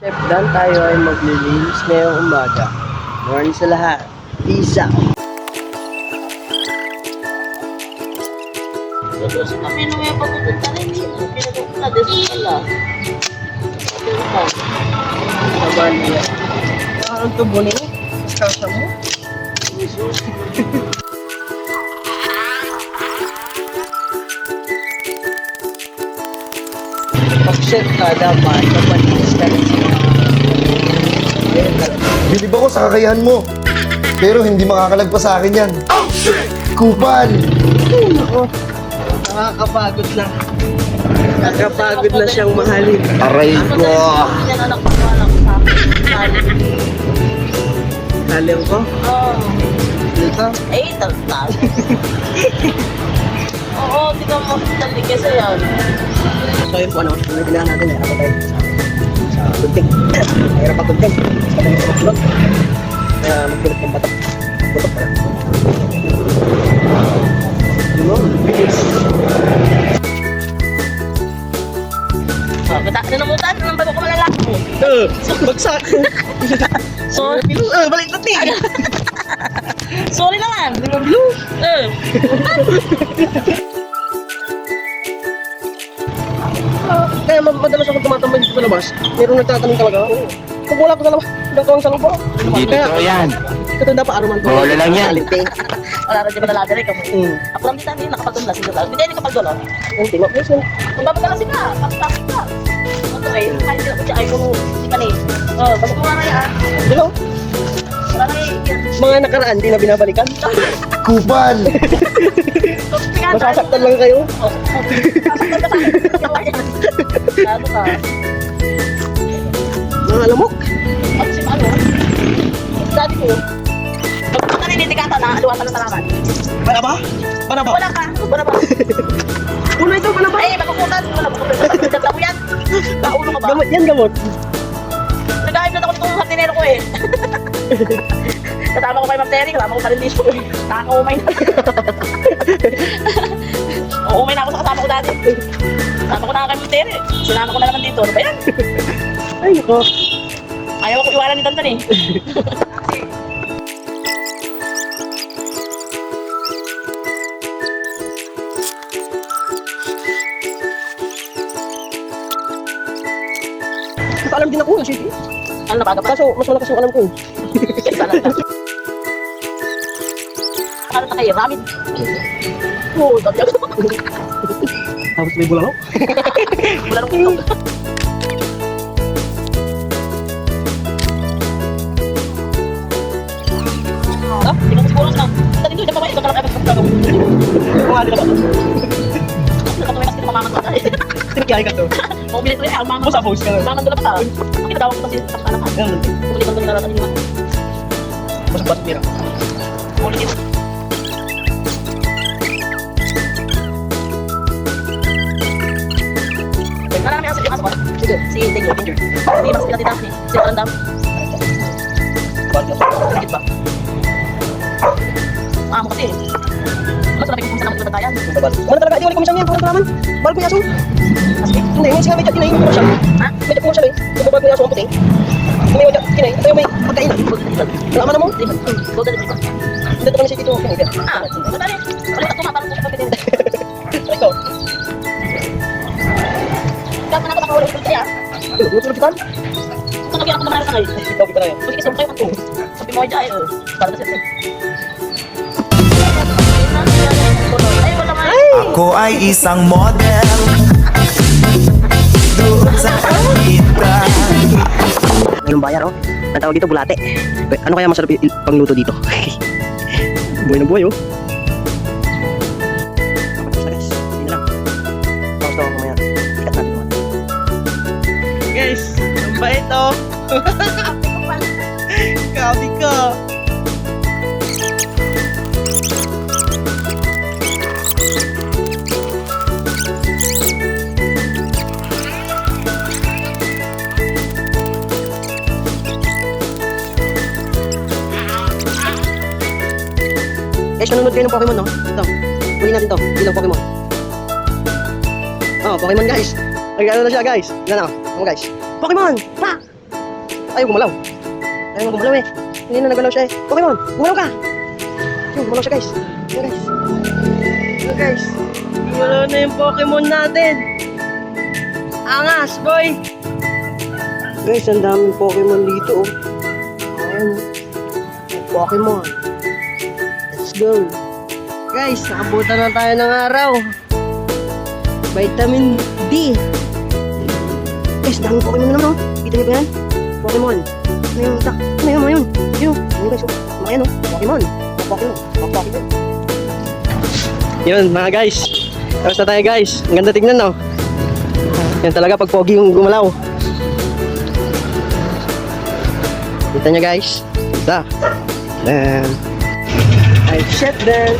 Chef Dan, tayo ay maglilinis ngayong umaga. Morning sa lahat. Peace out. Terus kami nung yung pagkukunta rin, pinagkukunta din sa pala. Saban niya. Ang tubo niya. Kasa mo. Pag-set ka dapat kapag i-start Bilib ako sa kakayahan mo. Pero hindi makakalagpas sa akin yan. Oh, shit! Kupal! Ako, nakakapagod na. Nakakapagod na siyang mahalin. Aray ko! Yan anak ko sa akin. Halim ko? Oo. Dito? Eh, taltal. Oo, di ka makitali kasi yan. So yun po ano, ang kailangan natin ay ako tayo sa gunting. Mahirap ang gunting. Sa kanyang sa magsulot. Kaya magpulot ng batok. Batok pala. Ano? Bilis. Oh, kita nanamutan ng bago ko malalaki mo. Bagsak. Sorry. Balik na ting. Sorry naman. Hindi mo bilo. Kaya madalas ako tumatambay dito sa labas. Meron nagtatanong talaga. Kung wala ko sa labas, hanggang kawang sa lupa. Dito yan. Katanda pa aruman ko. Wala lang yan. Wala rin di ba nalaga rin kamo. Ako lang dito hindi nakapagdumlas dito. Hindi hindi kapag dolo. Yung tingnan, please. Kung babagalasin ka, kapag ka. Ito eh, kahit sila ko siya ay kung si kanay. Oh, basok mo nga na yan. Dilo, Wala na yan. mga nakaraan, di na binabalikan. Kupal! Masasaktan lang kayo. Sasaktan ka sa akin. Ano ka? Mga lamok. At si ano? Dati ko. Pag naninikata na, aluwatan ng salamat. Para ba? Para ba? Wala ka. Wala ba? Una ito, para ba? Ay, magkukutan. Wala ba? Nagtataw mo yan. Kaulo ka ba? Gamot yan, gamot. Nag-aayos na ako itong hardinero ko eh. Kasama ko kay Ma'am Terry, kasama ko sa rin dito. Nakaka-umay na. Umay na ako sa kasama ko dati. Kasama ko na kay Ma'am Terry. Sinama ko na naman dito. Ano ba yan? Ay, ko. Ayaw ako iwanan ni Tantan eh. Alam din ako, city. Ano na baga pa? Kaso, mas malakas yung alam ko. Ano na kayo? Ramen? Oo, dati ako. Tapos may bulalo. Wala nang kutok. Ah, hindi ka siguro na. Dati doon, dyan pa ba? Ito ka lang kayo magpapagaw. Kung ano na ba? Nakatuloy kasi mamaman ko. Tinagyahay ka to. Kung bilit ko eh, ang mamaman Sa post ka na. Mamaman doon na pa. Kinatawag ko kasi sa anak ka. Yan. Ulit ang nilalasan niyo. Basok-basok mira. Ulit yun. Wala namin ang sige masok. Sige. Si Daniel Ginger. Hindi mas pinatita ni. Si Randam. Sakit ba? Mo kasi. Mas marami kung saan ako nagtatayan. Ano talaga? Di wala komisyon yan. Parang kalaman. Bal ko yaso. Kasi, Hindi, may sinabi dyan. Kinain ko siya. ha? Medyo ko siya eh. Kung babal ko yaso ang puting. Hindi mo dyan. Kinain. Ito yung may pagkainan. Alaman na mo? Golden Retriever. Hindi ito kami siya dito. Kinain. Ah, madali. Ulit ako matanong ko sa kapitid. Ikaw. Kaya pa na ako nakahuli ko kaya. Musulog kita? Kung nagyan ako naman sa ngayon. Ikaw kita na yan. Kasi isang kayo man ko. Sabi mo dyan, para na siya. Ay, wala man. Ako ay isang model doon sa Anita. Mayroong bayar, oh. Ang tawag dito, bulate. Ano kaya masarap pangluto dito? Buhay na buhay, oh. Guys, yun lang. Tapos daw mamaya. Sikat natin naman. Guys, ang bait, oh. Kabi ko. Guys, nanonood kayo ng Pokemon, no? Ito. Huli natin to. Bilang Pokemon. Oh, Pokemon, guys. Nag-ano na siya, guys. Yan na. Ano, guys. Pokemon! Pa! Ayaw gumalaw. Ayaw gumalaw eh. Hindi na nagalaw siya eh. Pokemon, gumalaw ka! Yun, gumalaw siya guys. Yun guys. Yun guys. Gumalaw na yung Pokemon natin. Angas, boy! Guys, ang daming Pokemon dito oh. Ayan. Pokemon. Let's go. Guys, nakabutan na tayo ng araw. Vitamin D. Guys, daming Pokemon naman oh. Kita niyo ba yan? Pokemon. Ano yung tak? Ano yun? Ano yun? Ano guys? Mga yan oh. Pokemon. Pokemon. Pokemon. Yun mga guys. Tapos na tayo guys. Ang ganda tignan no. Yan talaga pag pogi yung gumalaw. Kita nyo guys. Ganda. Then I shut them.